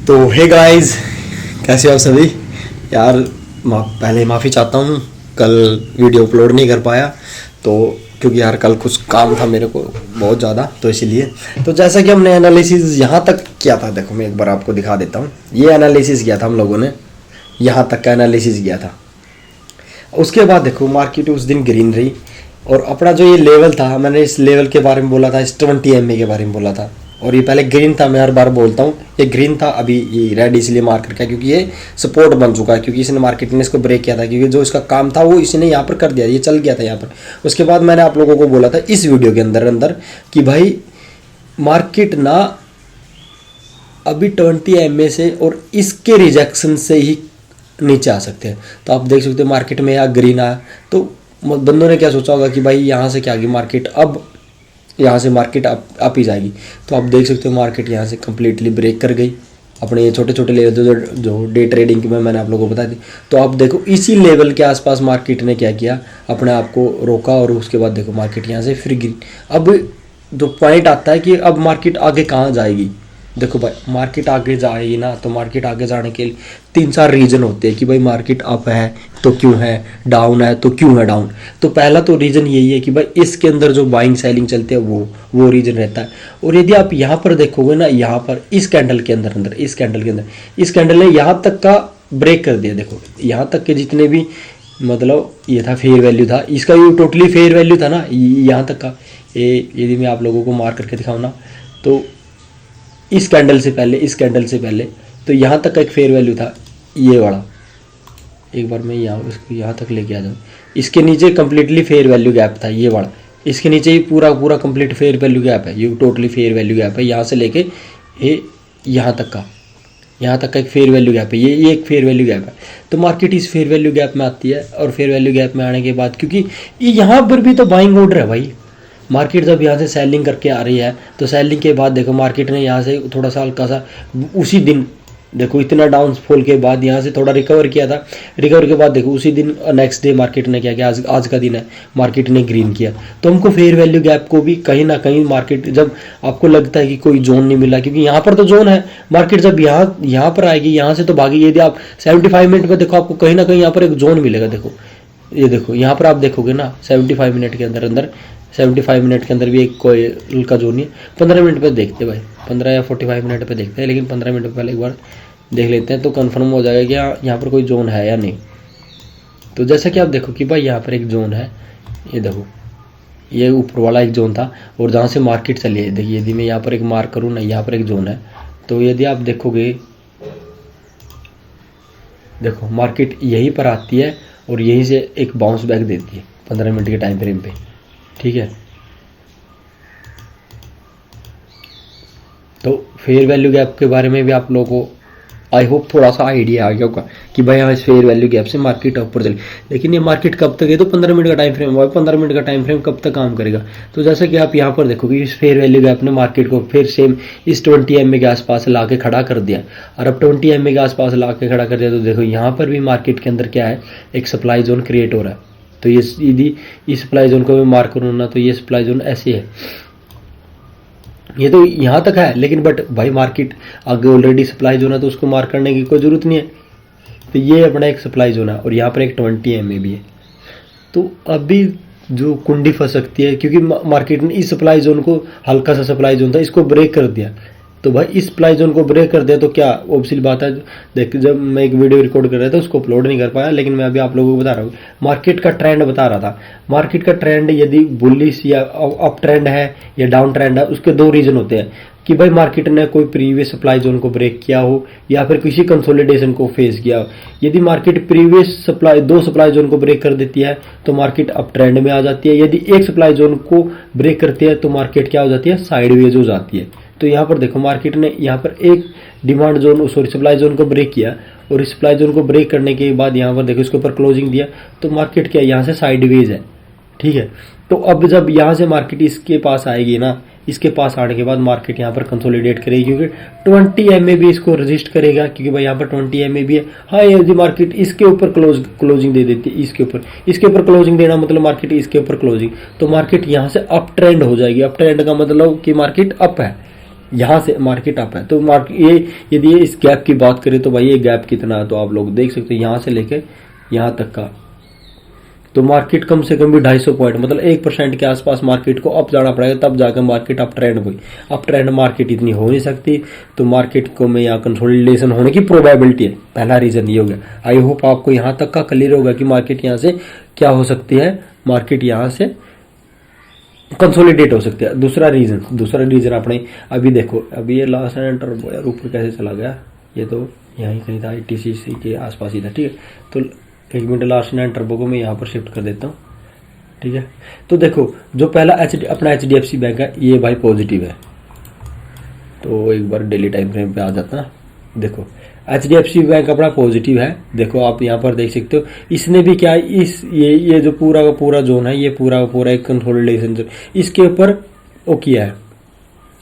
तो hey guys, कैसे हो आप सभी। यार पहले माफ़ी चाहता हूँ, कल वीडियो अपलोड नहीं कर पाया तो क्योंकि यार कल कुछ काम था मेरे को बहुत ज़्यादा, तो इसीलिए। तो जैसा कि हमने एनालिसिस यहाँ तक किया था, देखो मैं एक बार आपको दिखा देता हूँ। ये एनालिसिस किया था हम लोगों ने, यहाँ तक का एनालिसिस किया था। उसके बाद देखो मार्केट उस दिन ग्रीन रही और अपना जो ये लेवल था, मैंने इस लेवल के बारे में बोला था, इस 20 MA के बारे में बोला था। और ये पहले ग्रीन था, मैं हर बार बोलता हूँ ये ग्रीन था, अभी ये रेड इसलिए मार्क करके क्योंकि ये सपोर्ट बन चुका है, क्योंकि इसने मार्केट ने इसको ब्रेक किया था, क्योंकि जो इसका काम था वो इसने यहाँ पर कर दिया, ये चल गया था यहाँ पर। उसके बाद मैंने आप लोगों को बोला था इस वीडियो के अंदर कि भाई मार्केट ना अभी 20 MA से और इसके रिजेक्शन से ही नीचे आ सकते हैं। तो आप देख सकते हो मार्केट में यहाँ ग्रीन आया, तो बंदों ने क्या सोचा होगा कि भाई यहाँ से क्या आएगी मार्केट, अब यहाँ से मार्केट अप ही जाएगी। तो आप देख सकते हो मार्केट यहाँ से कम्प्लीटली ब्रेक कर गई अपने ये छोटे छोटे लेवल जो डे ट्रेडिंग की मैंने आप लोगों को बताई थी। तो आप देखो इसी लेवल के आसपास मार्केट ने क्या किया, अपने आप को रोका और उसके बाद देखो मार्केट यहाँ से फिर गिरी। अब जो पॉइंट आता है कि अब मार्केट आगे कहाँ जाएगी, देखो भाई मार्केट आगे जाएगी ना, तो मार्केट आगे जाने के लिए 3-4 रीज़न होते हैं कि भाई मार्केट अप है तो क्यों है, डाउन है तो क्यों है डाउन। तो पहला तो रीज़न यही है कि भाई इसके अंदर जो बाइंग सेलिंग चलते हैं वो रीज़न रहता है। और यदि आप यहाँ पर देखोगे ना, यहाँ पर इस कैंडल के अंदर इस कैंडल ने यहाँ तक का ब्रेक कर दिया। देखो यहाँ तक के जितने भी मतलब ये था फेयर वैल्यू था, इसका ये टोटली फेयर वैल्यू था ना यहाँ तक का। ये यदि मैं आप लोगों को मार्क करके दिखाऊँ ना, तो इस कैंडल से पहले तो यहाँ तक का एक फेयर वैल्यू था ये वाला। एक बार मैं इसको यहाँ तक लेके आ जाऊँ, इसके नीचे कम्प्लीटली फेयर वैल्यू गैप था ये वाला, इसके नीचे ही पूरा कंप्लीट फेयर वैल्यू गैप है, ये टोटली फेयर वैल्यू गैप है। यहाँ से लेके ये यहाँ तक का एक फेयर वैल्यू गैप है, ये एक फेयर वैल्यू गैप है। तो मार्केट इस फेयर वैल्यू गैप में आती है और फेयर वैल्यू गैप में आने के बाद क्योंकि ये यहाँ पर भी तो बाइंग ऑर्डर है भाई, मार्केट जब यहाँ से सेलिंग करके आ रही है तो सेलिंग के बाद देखो मार्केट ने यहाँ से थोड़ा सा हल्का सा उसी दिन देखो इतना डाउनफॉल के बाद यहाँ से थोड़ा रिकवर किया था। रिकवर के बाद देखो उसी दिन नेक्स्ट डे मार्केट ने क्या किया, आज का दिन है, मार्केट ने ग्रीन किया। तो हमको फेयर वैल्यू गैप को भी कहीं ना कहीं मार्केट जब आपको लगता है कि कोई जोन नहीं मिला, क्योंकि यहाँ पर तो जोन है, मार्केट जब यहाँ पर आएगी यहाँ से तो भागी। यदि आप 75 मिनट में देखो आपको कहीं ना कहीं यहाँ पर एक जोन मिलेगा। देखो ये देखो यहाँ पर आप देखोगे ना 75 मिनट के अंदर 75 मिनट के अंदर भी एक कोई का जोन नहीं है। 15 मिनट पे देखते भाई, 15 या 45 मिनट पे देखते हैं, लेकिन 15 मिनट पहले एक बार देख लेते हैं तो कंफर्म हो जाएगा कि यहाँ पर कोई जोन है या नहीं। तो जैसा कि आप देखो कि भाई यहाँ पर एक जोन है, ये देखो ये ऊपर वाला एक जोन था और जहाँ से मार्केट चली है, देखिए यदि मैं यहाँ पर एक मार्क करूँ ना, यहाँ पर एक जोन है। तो यदि आप देखोगे देखो मार्केट यहीं पर आती है और यहीं से एक बाउंस बैक देती है 15 मिनट के टाइम फ्रेम पे, ठीक है। तो फेयर वैल्यू गैप के बारे में भी आप लोगों को आई होप थोड़ा सा आइडिया आ गया होगा कि भाई हाँ इस फेयर वैल्यू गैप से मार्केट ऊपर चली। लेकिन ये मार्केट कब तक है, तो 15 मिनट का टाइम फ्रेम हुआ, 15 मिनट का टाइम फ्रेम कब तक काम करेगा। तो जैसा कि आप यहाँ पर देखोगे इस फेयर वैल्यू गैप ने मार्केट को फिर सेम इस 20 MA के आसपास ला के खड़ा कर दिया। और अब 20 MA के आसपास ला के खड़ा कर दिया तो देखो यहाँ पर भी मार्केट के अंदर क्या है, एक सप्लाई जोन क्रिएट हो रहा है। तो ये यदि इस सप्लाई जोन को मैं मार्क करूँ ना, तो ये सप्लाई जोन ऐसे है, ये तो यहाँ तक है, लेकिन बट भाई मार्केट आगे ऑलरेडी सप्लाई जोन है तो उसको मार्क करने की कोई ज़रूरत नहीं है। तो ये अपना एक सप्लाई जोन है और यहाँ पर एक 20 MA भी है। तो अभी जो कुंडी फंस सकती है, क्योंकि मार्केट ने इस सप्लाई जोन को, हल्का सा सप्लाई जोन था, इसको ब्रेक कर दिया। तो भाई इस सप्लाई जोन को ब्रेक कर दिया तो क्या ऑब्वियसली बात है, देख जब मैं एक वीडियो रिकॉर्ड कर रहा था उसको अपलोड नहीं कर पाया, लेकिन मैं अभी आप लोगों को बता रहा हूँ मार्केट का ट्रेंड बता रहा था। मार्केट का ट्रेंड यदि बुलिश या अप ट्रेंड है या डाउन ट्रेंड है, उसके 2 रीजन होते हैं कि भाई मार्केट ने कोई प्रीवियस सप्लाई जोन को ब्रेक किया हो या फिर किसी कंसोलिडेशन को फेस किया हो। यदि मार्केट प्रीवियस 2 सप्लाई जोन को ब्रेक कर देती है तो मार्केट अप ट्रेंड में आ जाती है। यदि एक सप्लाई जोन को ब्रेक करती है तो मार्केट क्या हो जाती है, साइडवेज हो जाती है। तो यहाँ पर देखो मार्केट ने यहाँ पर एक डिमांड जोन सप्लाई जोन को ब्रेक किया और इस सप्लाई जोन को ब्रेक करने के बाद यहाँ पर देखो इसके ऊपर क्लोजिंग दिया, तो मार्केट क्या यहाँ से साइडवेज है, ठीक है। तो अब जब यहाँ से मार्केट इसके पास आएगी ना, इसके पास आने के बाद मार्केट यहाँ पर कंसोलिडेट करेगी, क्योंकि 20 MA भी इसको रजिस्ट करेगा, क्योंकि भाई यहाँ पर 20 MA भी है। हाँ यदि मार्केट इसके ऊपर क्लोजिंग दे देती है, इसके ऊपर क्लोजिंग देना मतलब मार्केट इसके ऊपर क्लोजिंग, तो मार्केट यहाँ से अप ट्रेंड हो जाएगी। अप ट्रेंड का मतलब कि मार्केट अप है, यहाँ से मार्केट अप है, तो मार्केट ये यदि ये इस गैप की बात करें तो भाई ये गैप कितना है, तो आप लोग देख सकते हैं यहाँ से लेके यहाँ तक का, तो मार्केट कम से कम भी 250 पॉइंट मतलब 1% के आसपास मार्केट को अप जाना पड़ेगा, तब जाकर मार्केट अप ट्रेंड हुई। अप ट्रेंड मार्केट इतनी हो नहीं सकती, तो मार्केट को में यहाँ कंसोलिडेशन होने की प्रोबेबिलिटी है। पहला रीजन ये हो गया। आई होप आपको यहाँ तक का क्लियर होगा कि मार्केट यहाँ से क्या हो सकती है, मार्केट यहाँ से कंसोलिडेट हो सकती है। दूसरा रीजन अपने अभी देखो, अभी ये लास्ट एंटर यार ऊपर कैसे चला गया, ये तो यहीं कहीं था ITCC के आसपास ही था, ठीक है। तो एक मिनट लास्ट नाइन टर्बो को मैं यहाँ पर शिफ्ट कर देता हूँ, ठीक है। तो देखो जो पहला अपना HDFC बैंक है ये भाई पॉजिटिव है, तो एक बार डेली टाइम फ्रेम पे आ जाता। देखो HDFC बैंक अपना पॉजिटिव है, देखो आप यहाँ पर देख सकते हो। इसने भी क्या इस ये जो पूरा का पूरा जोन है, ये पूरा का पूरा एक कंसोलिडेशन जोन, इसके ऊपर वो किया है,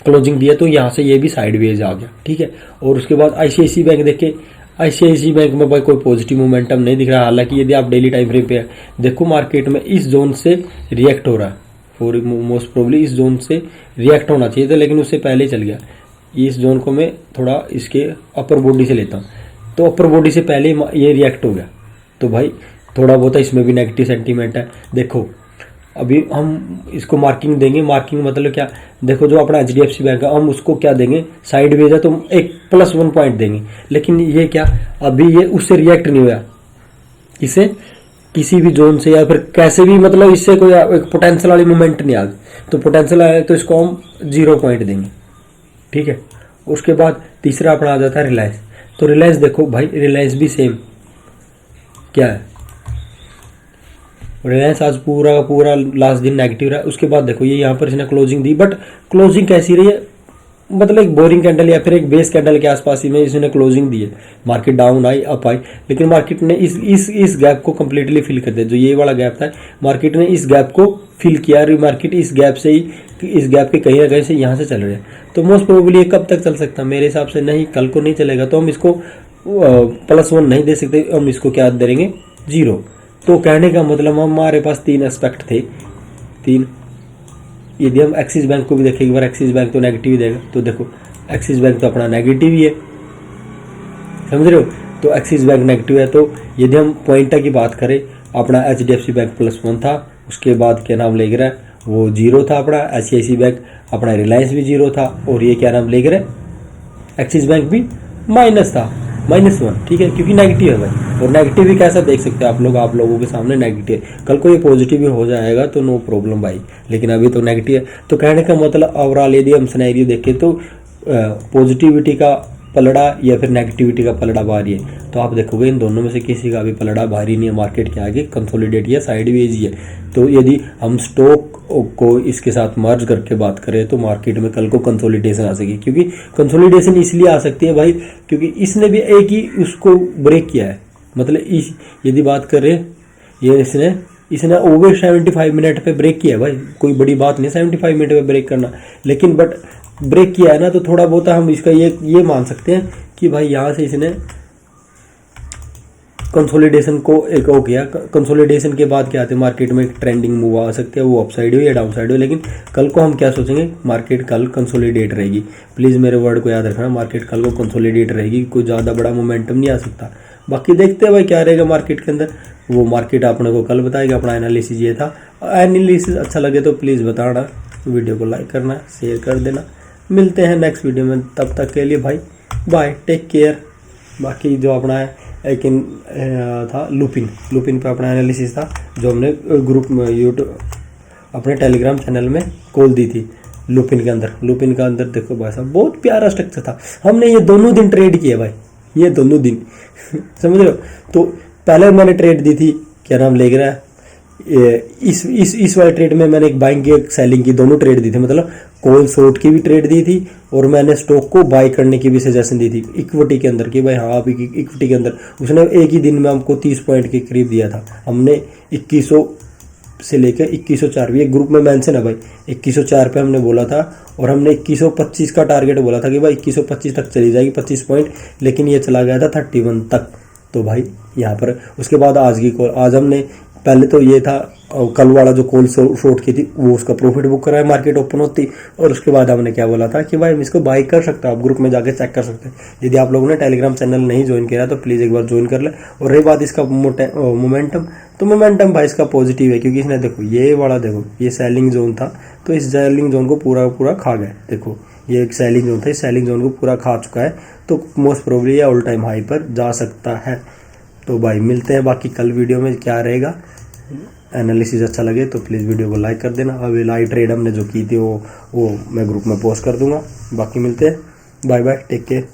क्लोजिंग दिया, तो यहाँ से ये भी साइडवेज आ गया, ठीक है। और उसके बाद ICICI बैंक देखे, ICICI बैंक में भाई कोई पॉजिटिव मोमेंटम नहीं दिख रहा। हालांकि यदि आप डेली टाइम फ्रेम पे देखो मार्केट में इस जोन से रिएक्ट हो रहा है, फॉर मोस्ट प्रोबेबली इस जोन से रिएक्ट होना चाहिए था, लेकिन उससे पहले चल गया। इस जोन को मैं थोड़ा इसके अपर बॉडी से लेता हूँ, तो अपर बॉडी से पहले ये रिएक्ट हो गया, तो भाई थोड़ा बहुत इसमें भी नेगेटिव सेंटीमेंट है। देखो अभी हम इसको मार्किंग देंगे, मार्किंग मतलब क्या, देखो जो अपना HDFC बैंक है हम उसको क्या देंगे, साइडवेज है तो एक +1 पॉइंट देंगे। लेकिन ये क्या, अभी ये उससे रिएक्ट नहीं हुआ, इसे किसी भी जोन से या फिर कैसे भी, मतलब इससे कोई एक पोटेंशियल वाली मूवमेंट नहीं आ गई, तो पोटेंशियल आया तो इसको हम 0 पॉइंट देंगे, ठीक है। उसके बाद तीसरा अपना आ जाता है रिलायंस। तो रिलायंस देखो भाई, रिलायंस भी सेम क्या है, रिलायंस आज पूरा का पूरा लास्ट दिन नेगेटिव रहा। उसके बाद देखो ये यहाँ पर इसने क्लोजिंग दी, बट क्लोजिंग कैसी रही है, मतलब एक बोरिंग कैंडल या फिर एक बेस कैंडल के आसपास ही में इसने क्लोजिंग दी है। Market down I up I, लेकिन मार्केट ने इस गैप को कंप्लीटली फिल कर दिया। जो ये वाला गैप था, मार्केट ने इस गैप को फिल किया, मार्केट इस गैप से ही, इस गैप के कहीं ना कहीं से यहाँ से चल रहे हैं। तो मोस्ट प्रोबेबली ये कब तक चल सकता है, मेरे हिसाब से नहीं, कल को नहीं चलेगा, तो हम इसको +1 नहीं दे सकते, हम इसको क्या देंगे 0। तो कहने का मतलब हमारे पास 3 एस्पेक्ट थे, 3। यदि हम एक्सिस बैंक को भी देखें एक बार, एक्सिस बैंक तो नेगेटिव ही देगा, तो देखो एक्सिस बैंक तो अपना नेगेटिव ही है, समझ रहे हो। तो एक्सिस बैंक नेगेटिव है, तो यदि हम पॉइंटर की बात करें, अपना HDFC बैंक +1 था, उसके बाद क्या नाम ले रहा है वो 0 था अपना ICICI बैंक, अपना रिलायंस भी 0 था, और ये क्या नाम ले रहा है एक्सिस बैंक भी माइनस था, -1, ठीक है, क्योंकि नेगेटिव है भाई। और नेगेटिव भी कैसा देख सकते हैं आप लोगों के सामने नेगेटिव है। कल को ये पॉजिटिव भी हो जाएगा तो नो प्रॉब्लम भाई, लेकिन अभी तो नेगेटिव है। तो कहने का मतलब ओवरऑल यदि हम सिनेरियो देखें तो पॉजिटिविटी का पलड़ा या फिर नेगेटिविटी का पलड़ा भारी है, तो आप देखोगे इन दोनों में से किसी का भी पलड़ा भारी नहीं है। मार्केट के आगे कंसोलिडेट या साइडवेज ही है। तो यदि हम स्टॉक को इसके साथ मर्ज करके बात करें तो मार्केट में कल को कंसोलिडेशन आ सकेगी, क्योंकि कंसोलिडेशन इसलिए आ सकती है भाई क्योंकि इसने भी एक ही उसको ब्रेक किया है। मतलब यदि बात करें ये इसने ओवर 75 मिनट पे ब्रेक किया है भाई, कोई बड़ी बात नहीं 75 मिनट पे ब्रेक करना, लेकिन बट ब्रेक किया है ना, तो थोड़ा बहुत हम इसका ये मान सकते हैं कि भाई यहाँ से इसने कंसोलिडेशन को एक हो गया। कंसोलिडेशन के बाद क्या आते हैं मार्केट में, एक ट्रेंडिंग मूव आ सकते हैं, वो अपसाइड हो या डाउन साइड हो, लेकिन कल को हम क्या सोचेंगे, मार्केट कल कंसोलिडेट रहेगी। प्लीज़ मेरे वर्ड को याद रखना, मार्केट कल को कंसोलिडेट रहेगी, कोई ज़्यादा बड़ा मोमेंटम नहीं आ सकता। बाकी देखते हैं भाई क्या रहेगा मार्केट के अंदर, वो मार्केट अपने को कल बताएगा। अपना एनालिसिस ये था, एनालिसिस अच्छा लगे तो प्लीज़ बताना, वीडियो को लाइक करना, शेयर कर देना। मिलते हैं नेक्स्ट वीडियो में, तब तक के लिए भाई बाय, टेक केयर। बाकी जो अपना है एक था लुपिन पे अपना एनालिसिस था, जो हमने ग्रुप में यूट्यूब अपने टेलीग्राम चैनल में कॉल दी थी। लुपिन के अंदर देखो भाई साहब बहुत प्यारा स्ट्रक्चर था। हमने ये दोनों दिन ट्रेड किया भाई, ये दोनों दिन समझ रहे हो। तो पहले मैंने ट्रेड दी थी, क्या नाम ले रहा है, इस वाले ट्रेड में मैंने एक बाइंग की एक सेलिंग की, दोनों ट्रेड दी थी। मतलब कॉल शॉर्ट की भी ट्रेड दी थी और मैंने स्टॉक को बाय करने की भी सजेशन दी थी इक्विटी के अंदर, कि भाई हाँ आप इक्विटी के अंदर। उसने एक ही दिन में हमको 30 पॉइंट के करीब दिया था। हमने 2100 से लेकर 2104 भी एक ग्रुप में मेंशन है भाई, 2104 पे हमने बोला था, और हमने 2125 का टारगेट बोला था कि भाई 2125 तक चली जाएगी 25 पॉइंट, लेकिन ये चला गया था 31 तक। तो भाई यहाँ पर उसके बाद आज की कॉल, आज हमने पहले तो ये था कल वाला जो कॉल शॉर्ट की थी वो उसका प्रॉफिट बुक करा है मार्केट ओपन होती, और उसके बाद हमने क्या बोला था कि भाई हम इसको बाई कर सकते हैं, आप ग्रुप में जाके चेक कर सकते हैं। यदि आप लोगों ने टेलीग्राम चैनल नहीं ज्वाइन किया तो प्लीज़ एक बार ज्वाइन कर ले। और रही बात इसका मोमेंटम, तो मोमेंटम भाई इसका पॉजिटिव है, क्योंकि इसने देखो ये वाला देखो ये सेलिंग जोन था, तो इस सेलिंग जोन को पूरा पूरा खा गया। देखो ये एक सेलिंग जोन था, इस सेलिंग जोन को पूरा खा चुका है, तो मोस्ट प्रोबेबली ये ऑल टाइम हाई पर जा सकता है। तो भाई मिलते हैं बाकी कल वीडियो में क्या रहेगा। एनालिसिस अच्छा लगे तो प्लीज़ वीडियो को लाइक कर देना। अभी लाइव ट्रेड हमने जो की थी वो मैं ग्रुप में पोस्ट कर दूंगा। बाकी मिलते हैं, बाय बाय, टेक केयर।